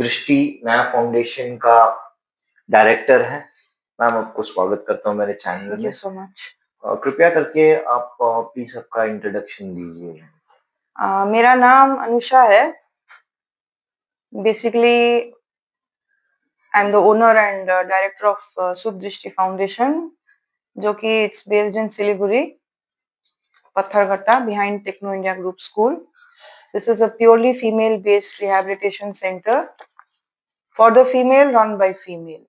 दृष्टि नया फाउंडेशन का डायरेक्टर हैं। मैम आपको स्वागत करता हूँ मेरे चैनल Thank में। you so much. कृपया करके आप प्लीज आपका इंट्रोडक्शन दीजिए। मेरा नाम अनुषा है। Basically, I'm the owner and director of Subdrishti Foundation, जो कि it's based in Siliguri, Patharghata, behind Techno India Group School. This is a purely female-based rehabilitation center for the female, run by female.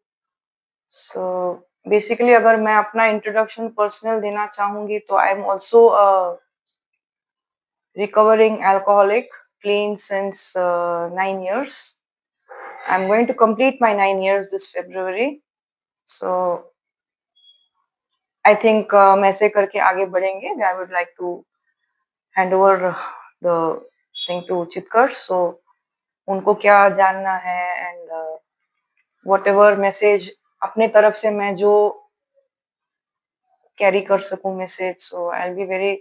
So basically, अगर मैं अपना introduction personal देना चाहूँगी तो I'm also a recovering alcoholic, clean since 9 years. I'm going to complete my 9 years this February. So I think हम ऐसे करके आगे बढ़ेंगे. I would like to hand over the thing to Chitkar. So उनको क्या जानना है and whatever message अपने तरफ से मैं जो carry कर सकूं message. So I'll be very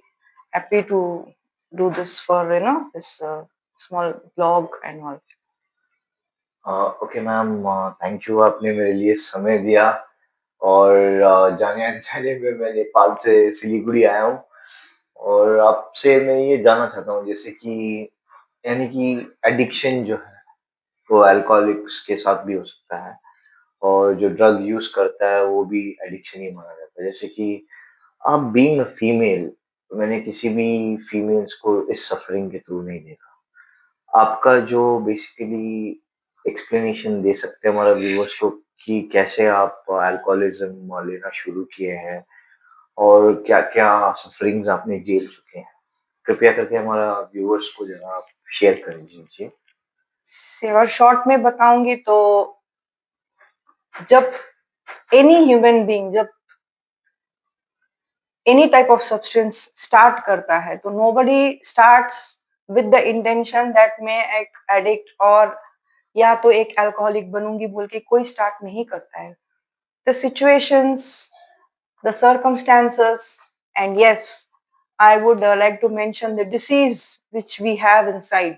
happy to do this for this small blog and all. Okay ma'am, thank you, आपने मेरे लिए समय दिया। और जाने अनजाने में मैं नेपाल से सिलीगुड़ी आया हूँ और आपसे मैं ये जानना चाहता हूँ जैसे कि यानी कि एडिक्शन जो है वो अल्कोहलिक्स के साथ भी हो सकता है और जो ड्रग यूज करता है वो भी एडिक्शन ही माना जाता है। जैसे कि आप बीइंग अ फीमेल, मैंने किसी भी फीमेल्स को इस सफरिंग के थ्रू नहीं देखा। आपका जो बेसिकली एक्सप्लेनेशन दे सकते हैं हमारे व्यूअर्स को कि कैसे आप अल्कोहलिज्म लेना शुरू किए हैं और क्या-क्या सफरिंग्स आपने झेल चुके हैं। कृपया करके हमारा व्यूअर्स को जरा आप शेयर कर दीजिए। अगर शॉर्ट में बताऊंगी तो जब एनी ह्यूमन बीइंग जब any type of substance start करता है तो nobody starts with the intention that मैं एक एडिक्ट और या तो एक अल्कोहलिक बनूंगी बोल के कोई स्टार्ट नहीं करता है. The situations, the circumstances, and yes, I would like to mention the disease which we have inside,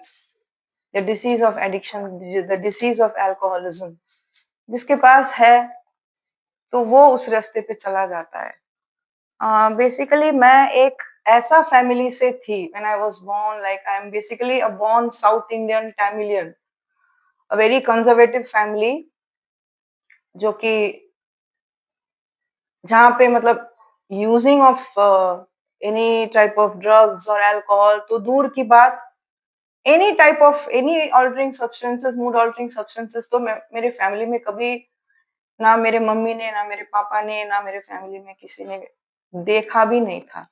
the disease of addiction, the disease of alcoholism. जिसके पास है तो वो उस रास्ते पे चला जाता है. बेसिकली मैं एक ऐसा फैमिली से थी when I was born, like I am basically a born South Indian Tamilian, a very conservative family, जो कि जहाँ पे मतलब using of any type of drugs और अल्कोहल तो दूर की बात, any type of any altering substances, mood altering substances तो मेरे फैमिली में कभी, ना मेरे मम्मी ने, ना मेरे पापा ने, ना मेरे फैमिली में किसी ने देखा भी नहीं था.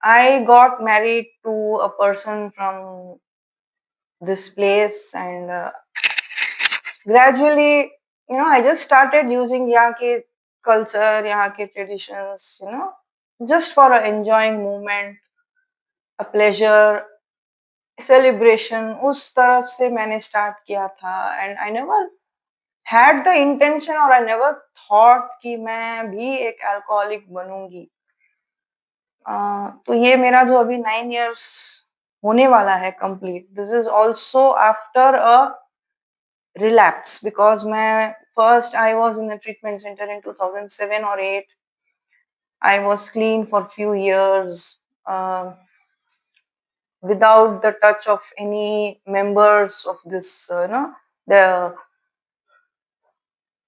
I got married to a person from this place, and gradually, I just started using यहाँ के culture, यहाँ के traditions, just for a enjoying moment, a pleasure, celebration. उस तरफ से मैंने start किया था, and I never had the intention or I never thought कि मैं भी एक alcoholic बनूंगी. तो ये मेरा जो अभी 9 years होने वाला है complete, this is also after a relapse, because मैं first I was in a treatment centre in 2007 और 8. I was clean for few years without the touch of any members of this the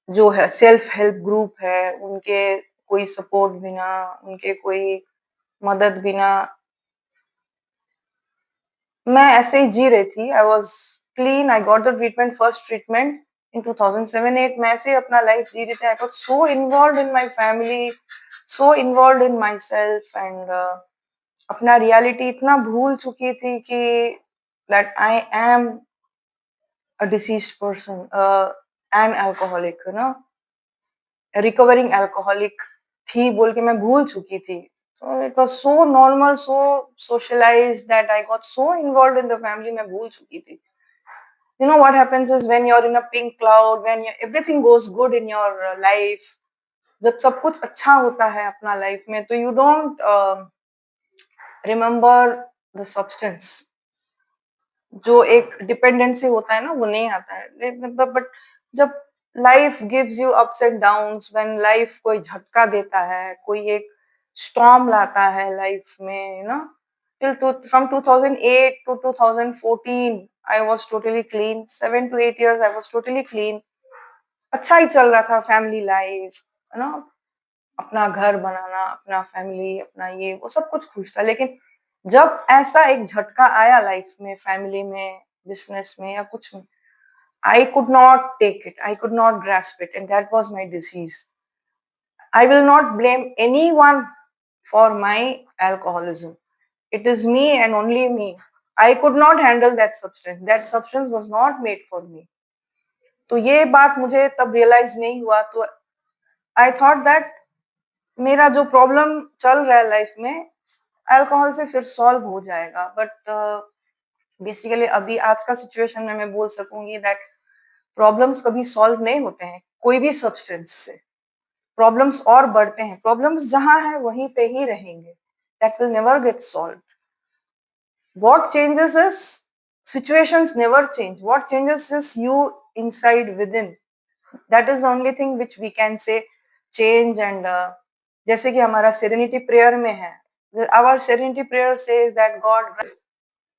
जो है self help group है उनके कोई support बिना, उनके कोई मदद बिना मैं ऐसे ही जी रही थी. I was clean, I got the treatment, first treatment इन 2007-8. मैं ऐसे ही अपना लाइफ जी रही थी. I got so involve in my family, so involve in my self, and अपना रियलिटी इतना भूल चुकी थी कि that I am a deceased person, an alcoholic, recovering alcoholic थी बोल के मैं भूल चुकी थी. So it was so normal, so socialized that I got so involved in the family, मैं भूल चुकी थी. What happens is when you're in a pink cloud, when everything goes good in your life, जब सब कुछ अच्छा होता है अपना लाइफ में तो you don't remember the substance. जो एक डिपेंडेंसी होता है ना वो नहीं आता है। बट जब life gives you ups and downs, when life कोई झटका देता है, कोई एक स्टॉर्म लाता है लाइफ में, you know, till from 2008 to 2014 I was totally clean, 7 to 8 years I was totally clean. अच्छा ही चल रहा था, फैमिली लाइफ, यू नो, अपना घर बनाना, अपना फैमिली, अपना ये वो सब कुछ खुश था। लेकिन जब ऐसा एक झटका आया लाइफ में, फैमिली में, बिजनेस में या कुछ में, I could not take it, I could not grasp it, and that was my disease. I will not blame anyone for my alcoholism, it is me and only me. I could not handle that substance, that substance was not made for me. तो ये बात मुझे तब realise नहीं हुआ, तो I thought that मेरा जो प्रॉब्लम चल रहा है लाइफ में अल्कोहल से फिर सॉल्व हो जाएगा। बट बेसिकली अभी आज का सिचुएशन में मैं बोल सकूंगी दैट प्रॉब्लम्स कभी सॉल्व नहीं होते हैं कोई भी सब्सटेंस से, प्रॉब्लम्स और बढ़ते हैं, प्रॉब्लम्स जहां है वहीं पे ही रहेंगे, that will never get solve. What changes is situations never change. What changes is you inside within. That is the only thing which we can say change and जैसे कि हमारा सेरेनिटी प्रेयर में है, our serenity prayer says that God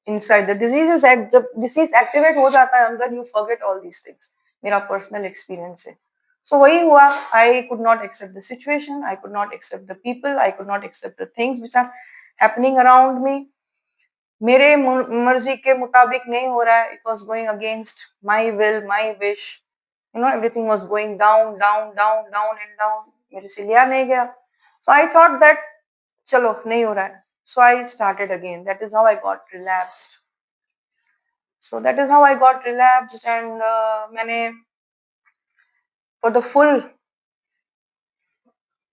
inside the disease is the disease activate हो जाता है अंदर, you forget all these things. मेरा पर्सनल एक्सपीरियंस है। सो वही हुआ, I could not accept the situation, I could not accept the people, I could not accept the things which are happening around me. मेरे मर्जी के मुताबिक नहीं हो रहा है, it was going against my will, my wish, you know, everything was going down down down down and down, मेरे से लिया नहीं गया। सो आई थॉट दैट चलो नहीं हो रहा है, so I started again, that is how I got relapsed. So that is how I got relapsed and मैंने for the full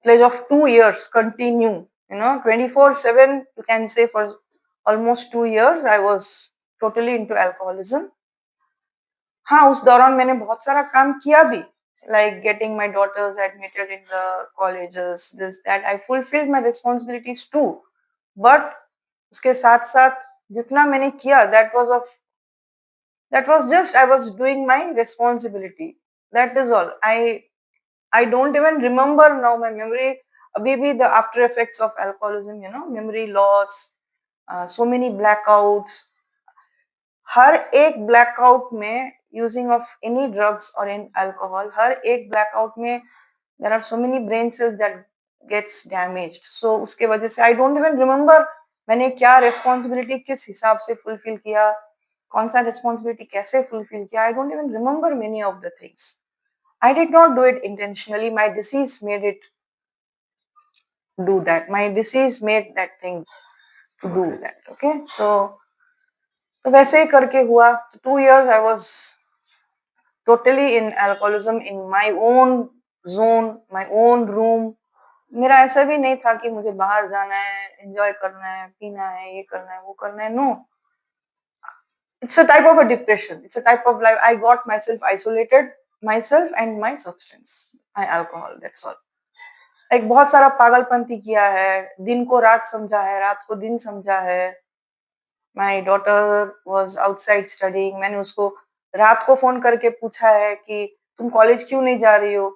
pledge of 2 years continue, you know, 24/7, you can say for almost 2 years I was totally into alcoholism. हाँ, उस दौरान मैंने बहुत सारा काम किया भी, like getting my daughters admitted in the colleges, this that, I fulfilled my responsibilities too, but उसके साथ साथ जितना मैंने किया that was just I was doing my responsibility, that is all. I don't even remember now, my memory abhi bhi the after effects of alcoholism, you know, memory loss, so many blackouts, हर एक blackout में using of any drugs और इन alcohol, हर एक blackout में there are so many brain cells that gets damaged. सो उसके वजह से I don't even remember मैंने क्या रिस्पॉन्सिबिलिटी किस हिसाब से फुलफिल किया, कौन सा रिस्पॉन्सिबिलिटी कैसे फुलफिल किया, I don't even remember many of the things. I did not do it intentionally. My disease made it do that. My disease made that thing to do that. Okay. तो वैसे ही करके हुआ। 2 years I was totally in alcoholism in my own zone, my own room. मेरा ऐसा भी नहीं था कि मुझे बाहर जाना है, एंजॉय करना है, पीना है, ये करना है, वो करना है। No, it's a type of a depression. It's a type of life. I got myself isolated, myself and my substance, my alcohol. That's all. एक बहुत सारा पागलपंती किया है, दिन को रात समझा है, रात को दिन समझा है। My daughter was outside studying, मैंने उसको रात को फोन करके पूछा है कि तुम कॉलेज क्यों नहीं जा रही हो,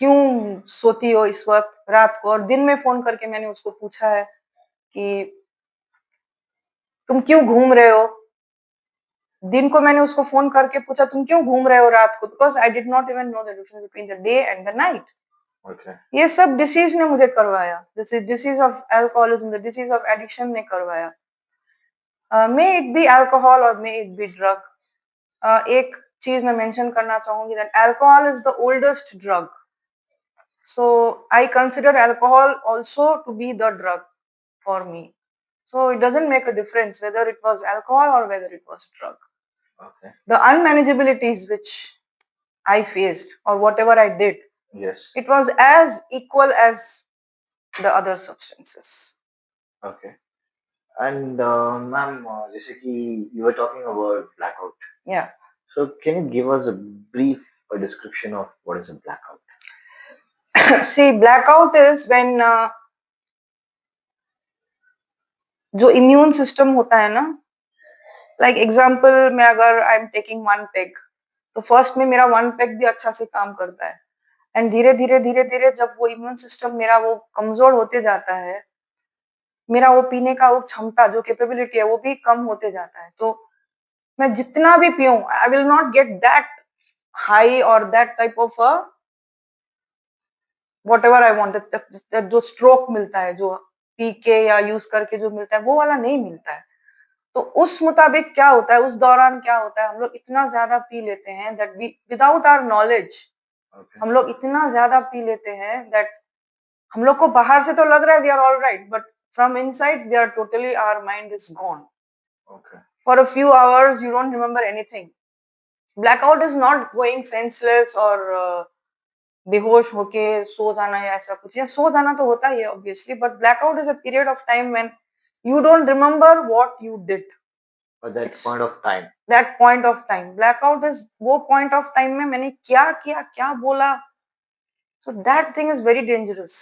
क्यों सोती हो इस वक्त रात को, और दिन में फोन करके मैंने उसको पूछा है कि तुम क्यों घूम रहे हो। दिन को मैंने उसको फोन करके पूछा तुम क्यों घूम रहे हो रात को, because I did not even know the difference between the day and the night. Okay. ये सब डिसीज ने मुझे करवाया, this is disease of alcoholism, the disease of addiction ने करवाया। मे इट बी अल्कोहल और मे इट बी ड्रग। एक चीज मैं मेंशन करना चाहूंगी that alcohol is the oldest drug, so I consider alcohol also to be the drug for me, so it doesn't make a difference whether it was alcohol or whether it was drug. Okay. The unmanageabilities which I faced or whatever I did, Yes. it was as equal as the other substances. Okay. And ma'am, जैसे कि you were talking about blackout. Yeah. So can you give us a brief description of what is a blackout? See, blackout is when जो immune system होता है ना, like example में अगर I am taking 1 peg, तो first में मेरा 1 peg भी अच्छा से काम करता है, एंड धीरे-धीरे जब वो इम्यून सिस्टम मेरा वो कमज़ोर होते जाता है, मेरा वो पीने का वो क्षमता जो कैपेबिलिटी है वो भी कम होते जाता है। तो मैं जितना भी पीऊँ, I will not get that high और that type of whatever I want, जो स्ट्रोक मिलता है, जो पी के या यूज़ करके जो मिलता है, वो वाला नहीं मिलता है। तो उस मुताबिक क्या होता है, उस दौरान क्या होता है, हम लोग इतना ज़्यादा पी लेते हैं that we without our knowledge okay, हम लोग इतना ज़्यादा पी लेते हैं दैट हम लोग को बाहर से तो लग रहा है we are alright, but from inside we are totally our mind is gone. Okay, for a few hours you don't remember anything. Blackout is not going senseless और बेहोश होके सो जाना या ऐसा कुछ, या सो जाना तो होता ही है obviously, but blackout is a period of time when you don't remember what you did. at that it's point of time. That point of time, blackout is वो पॉइंट ऑफ टाइम में मैंने क्या किया, क्या बोला, so that thing is very dangerous.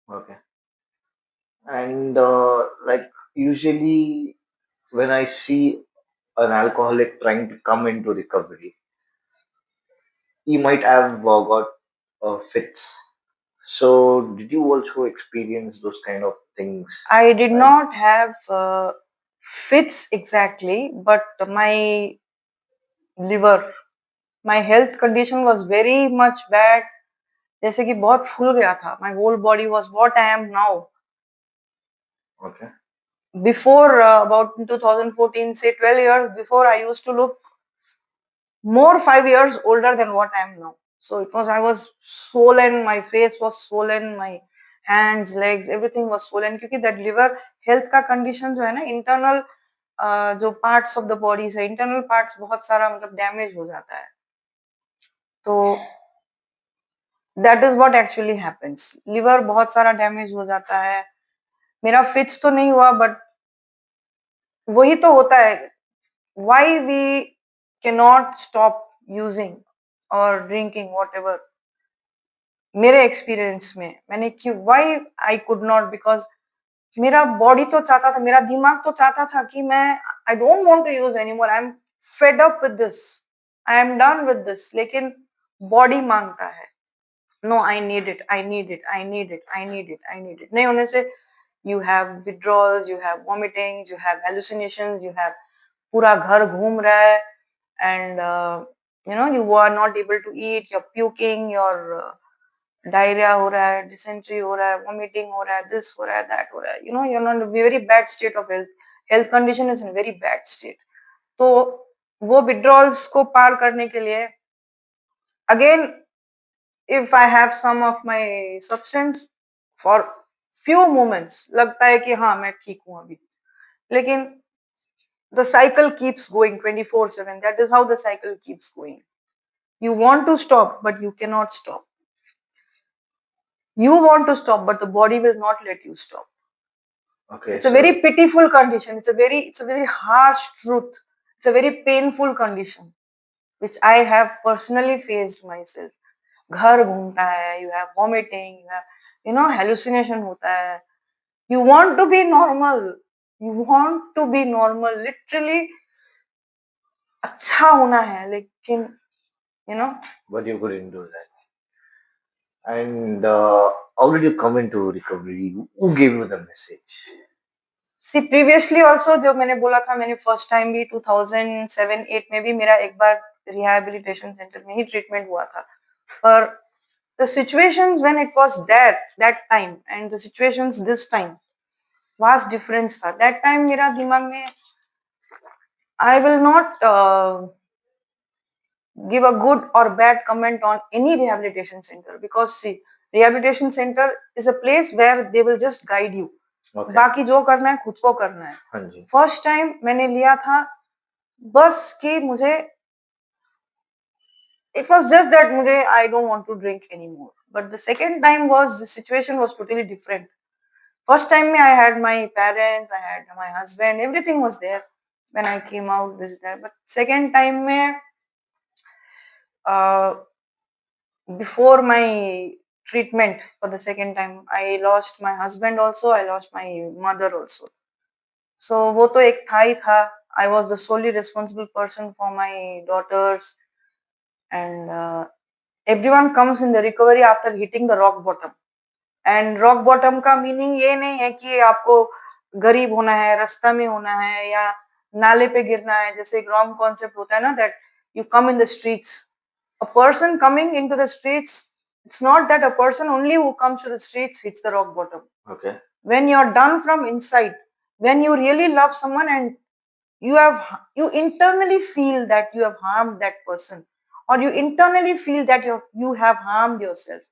Okay. And like usually when I see an alcoholic trying to come into recovery, he might have got fits. So did you also experience those kind of things? I did Right. not have fits exactly, but my liver, my health condition was very much bad. जैसे कि बहुत फूल गया था. My whole body was what I am now. Okay. Before about 2014, say 12 years before, I used to look more 5 years older than what I am now. So it was, I was swollen, my face was swollen, my hands, legs, everything was swollen क्योंकि that liver health का condition जो है ना, internal जो parts of the body है, internal parts बहुत सारा मतलब damage हो जाता है. तो that is what actually happens. liver बहुत सारा damage हो जाता है. मेरा fits तो नहीं हुआ, but वही तो होता है. Why we cannot stop using or drinking whatever. मेरे एक्सपीरियंस में मैंने क्यों, why I could not, because मेरा बॉडी तो चाहता था, मेरा दिमाग तो चाहता था कि मैं I don't want to use anymore, I am fed up with this, I am done with this, लेकिन बॉडी मांगता है no, I need it, I need it, I need it, I need it, I need it, नहीं होने से you have withdrawals, you have vomitings, you have hallucinations, you have पूरा घर घूम रहा है, and you know you are not able to eat, you are puking, your diarrhoea हो रहा है, डिसेंट्री हो रहा है, वॉमिटिंग हो रहा है, दिस हो रहा है, दैट हो रहा है, you know you are not very bad state of health, health condition is in very bad state. तो वो विड्रॉल्स को पार करने के लिए again if I have some of my substance for few moments लगता है कि हाँ मैं ठीक हूँ अभी, लेकिन the cycle keeps going 24/7. That is how the cycle keeps going. You want to stop but you cannot stop. You want to stop but the body will not let you stop. Okay. It's a So very pitiful condition. It's a very harsh truth. It's a very painful condition which I have personally faced myself. घर घूमता है, you have vomiting, you have, you know, hallucination होता है. You want to be normal. You want to be normal. Literally अच्छा होना है, लेकिन you know. but you couldn't do that. And how did you come into recovery? Who gave you the message? See previously also जब मैंने बोला था, मैंने first time भी 2007-8 में भी मेरा एक बार रिहैबिलिटेशन सेंटर में ही ट्रीटमेंट हुआ था, पर the situations when it was that time and the situations this time vast difference था. That time मेरा दिमाग में I will not give a good or bad comment on any rehabilitation center, because see rehabilitation center is a place where they will just guide you. Okay. बाकी जो करना है खुद को करना है. हाँ जी. फर्स्ट टाइम मैंने लिया था बस कि मुझे it was just that मुझे I don't want to drink anymore. But the second time was, the situation was totally different. First time I had my parents, I had my husband, everything was there when I came out, this that. But second time में uh, before my treatment for the second time, I lost my husband also, I lost my mother also. So वो तो एक था ही था. I was the solely responsible person for my daughters, and everyone comes in the recovery after hitting the rock bottom. And rock bottom का meaning ये नहीं है कि आपको गरीब होना है, रास्ता में होना है या नाले पे गिरना है, जैसे एक रॉन्ग कॉन्सेप्ट होता है ना, that you come in the streets. A person coming into the streets, it's not that a person only who comes to the streets hits the rock bottom. Okay. When you are done from inside, when you really love someone and you internally feel that you have harmed that person, or you internally feel that you have harmed yourself,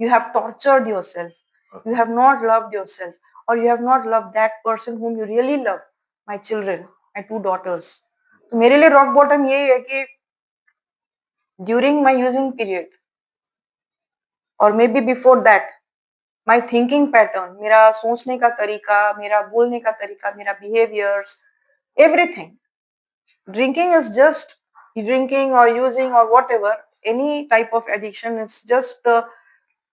you have tortured yourself, Okay. you have not loved yourself, or you have not loved that person whom you really love. My children, my 2 daughters. तो मेरे लिए rock bottom यही है कि during my using period और may be before that, my thinking pattern, मेरा सोचने का तरीका, मेरा बोलने का तरीका, मेरा behaviours, everything. Drinking is just drinking or using or whatever, any type of addiction is just the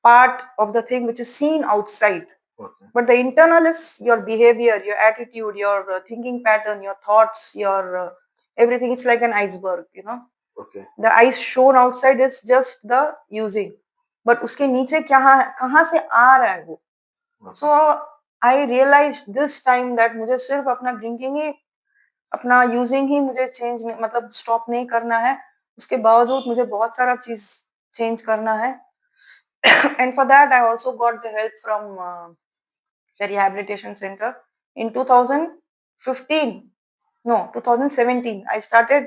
part of the thing which is seen outside. Okay. But the internal is your behavior, your attitude, your thinking pattern, your thoughts, your everything. It's like an iceberg, you know. Okay. The ice shown outside is just the using, but उसके नीचे कहाँ से आ रहा है वो. Okay. So I realized this time that मुझे सिर्फ अपना ड्रिंकिंग ही, अपना यूजिंग ही मुझे चेंज मतलब स्टॉप नहीं करना है. उसके बावजूद मुझे बहुत सारा चीज चेंज करना है. And for that I also got the help from the rehabilitation centre in 2015. No, 2017. I started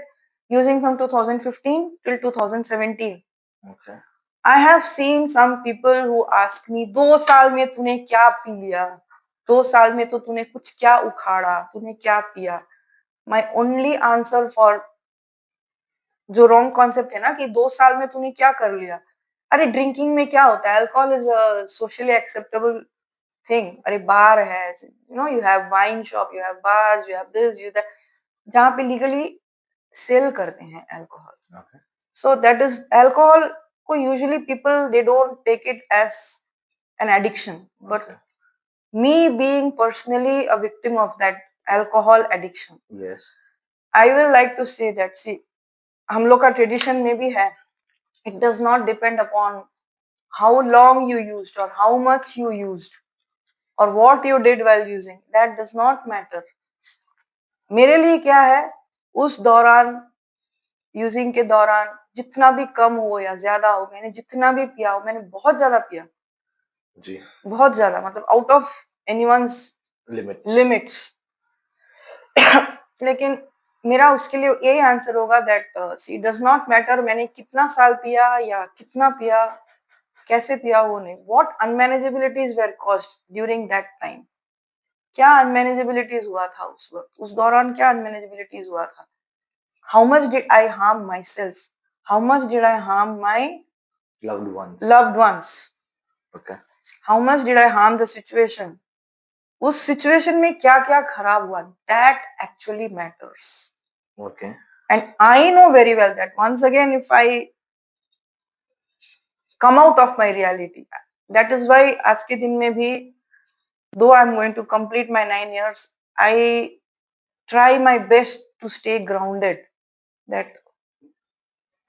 using from 2015 till 2017. Okay. I have seen some people who ask me, 2 साल में तूने क्या पी लिया, 2 साल में तो तूने कुछ क्या उखाड़ा, तूने क्या पिया. My only answer for जो रॉन्ग कॉन्सेप्ट है ना कि 2 साल में तूने क्या कर लिया. अरे ड्रिंकिंग में क्या होता है, alcohol is a socially acceptable thing. अरे बार है, you know, you have wine shop, you have bars, you have this, you that, जहाँ पे लीगली सेल करते हैं alcohol. Okay. So that is alcohol को usually people they don't take it as an addiction, but Okay. Me being personally a victim of that alcohol addiction, Yes. I will like to say that, see, हम लोग का tradition में भी है, it does not depend upon how long you used or how much you used or what you did while using. That does not matter. मेरे लिए क्या है, उस दौरान, यूजिंग के दौरान, जितना भी कम हो या ज्यादा हो, मैंने जितना भी पिया हो, मैंने बहुत ज्यादा पिया जी. बहुत ज्यादा, मतलब out of anyone's Limits. Limits. लेकिन मेरा उसके लिए यही आंसर होगा that she does not matter मैंने कितना साल पिया या कितना पिया, कैसे पिया, वो नहीं. What unmanageabilities were caused during that time. क्या अनमैनेजेबिलिटीज हुआ था उस वक्त, उस दौरान क्या अनमैनेजेबिलिटीज हुआ था. How much did I harm my self, how much did I harm my Loved ones. loved ones, Okay. How much did I harm the situation. उस सिचुएशन में क्या क्या खराब हुआ, that actually matters. Okay. And I know very well that once again, if I come out of my reality, that is why आज के दिन में भी, though I'm going to complete my 9 years, I try my best to stay grounded. That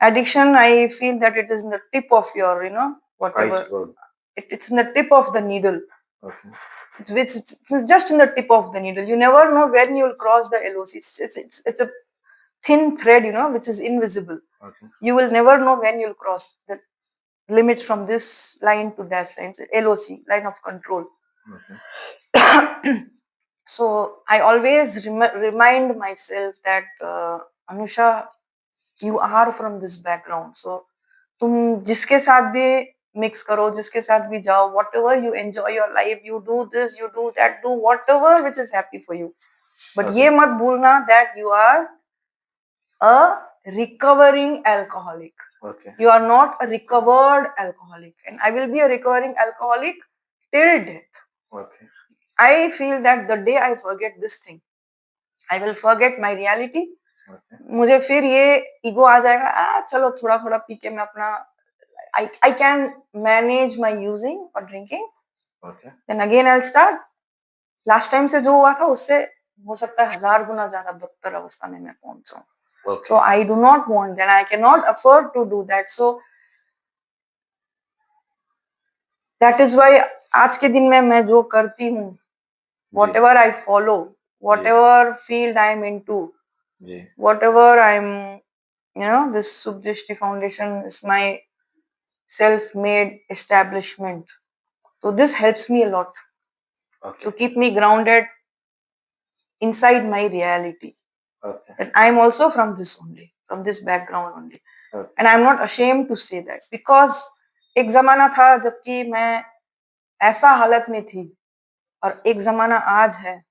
addiction, I feel that it is in the tip of your, you know, whatever. Iceberg. It's in the tip of the needle. Okay. It's just in the tip of the needle. You never know when you'll cross the LOC. It's a thin thread, you know, which is invisible. Okay. You will never know when you'll cross the limits from this line to that line. It's LOC, line of control. Okay. So I always remind myself that Anusha, you are from this background. So तुम जिसके साथ भी mix करो, जिसके साथ भी जाओ, whatever you enjoy your life, you do this, you do that, do whatever which is happy for you. But Okay. ये मत भूलना that you are a recovering alcoholic. Okay. You are not a recovered alcoholic, and I will be a recovering alcoholic till death. Okay. I feel that the day I forget this thing, I will forget my reality. Okay. मुझे फिर ये ego आ जाएगा, चलो थोड़ा थोड़ा P के मैं अपना, I can manage my using or drinking. Okay. Then again I'll start. Last time से जो हुआ था उससे हो सकता है 1000 गुना ज्यादा बदतर अवस्था में मैं पहुंच जाऊं. Okay. So I do not want that. I cannot afford to do that. So that is why आज के दिन में मैं जो करती हूँ, जी. whatever I follow, whatever field I am into, ji. whatever I'm, this Subdrishti Foundation is my self-made establishment. So this helps me a lot Okay. to keep me grounded inside my reality. Okay. And I'm also from this only, from this background only. Okay. And I'm not ashamed to say that because एक जमाना था जबकि मैं ऐसा हालत में थी और एक जमाना आज है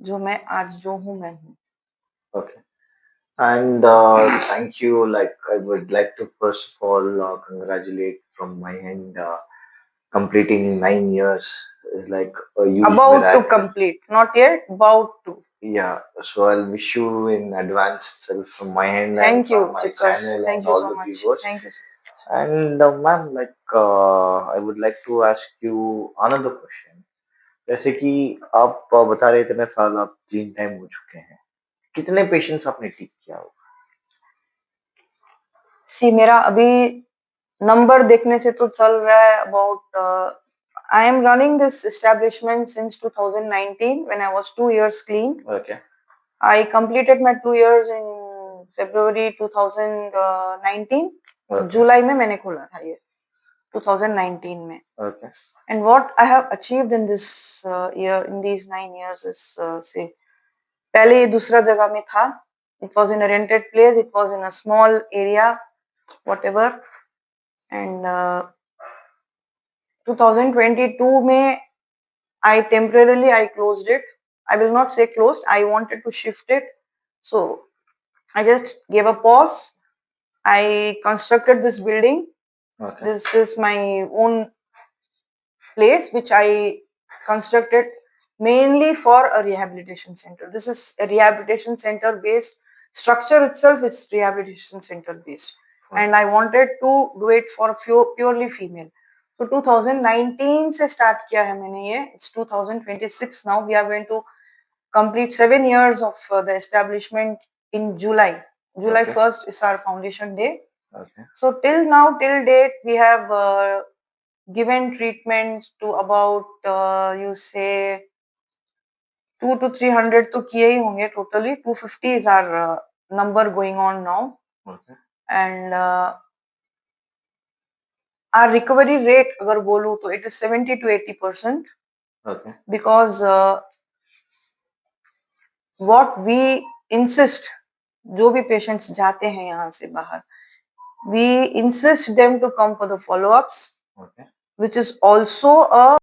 जो मैं आज जो हूँ मैं हूँ. Okay. And thank you. Like, I would like to first of all congratulate from my end. Completing 9 years is like a huge About to miracle. complete, not yet, about to. Yeah, so I'll wish you in advance itself from my end and Thank you, from my Chikkers. channel Thank and you all so the much. viewers. Thank you. And ma'am, like I would like to ask you another question. जैसे कि आप बता रहे इतने साल आप clean time हो चुके हैं, कितने पेशेंट्स आपने ठीक किया हो? सी मेरा अभी नंबर देखने से तो चल रहा है about I am running this establishment since 2019 when I was 2 years clean. Okay. I completed my 2 years in February 2019. Okay. जुलाई में मैंने खोला था ये 2019 में. Okay. And what I have achieved in this year, in these 9 years is say पहले ये दूसरा जगह में था. It was in a rented place. It was in a small area, whatever. And 2022 में I temporarily I closed it. I will not say closed. I wanted to shift it. So I just gave a pause. I constructed this building. Okay. This is my own place which I constructed mainly for a rehabilitation center. This is a rehabilitation center based. Structure itself is rehabilitation center based. And I wanted to do it for purely female. So 2019 से start किया है मैंने ये. It's 2026 now. We are going to complete 7 years of the establishment in July. July Okay. 1st is our foundation day. Okay. So till now, till date, we have given treatments to about you say 2 to 300 तो किए ही होंगे totally. 250 is our number going on now. Okay. And our recovery rate अगर बोलूँ तो it is 70 to 80%. Okay. Because what we insist, जो भी patients जाते हैं यहाँ से बाहर, we insist them to come for the follow-ups, Okay. which is also a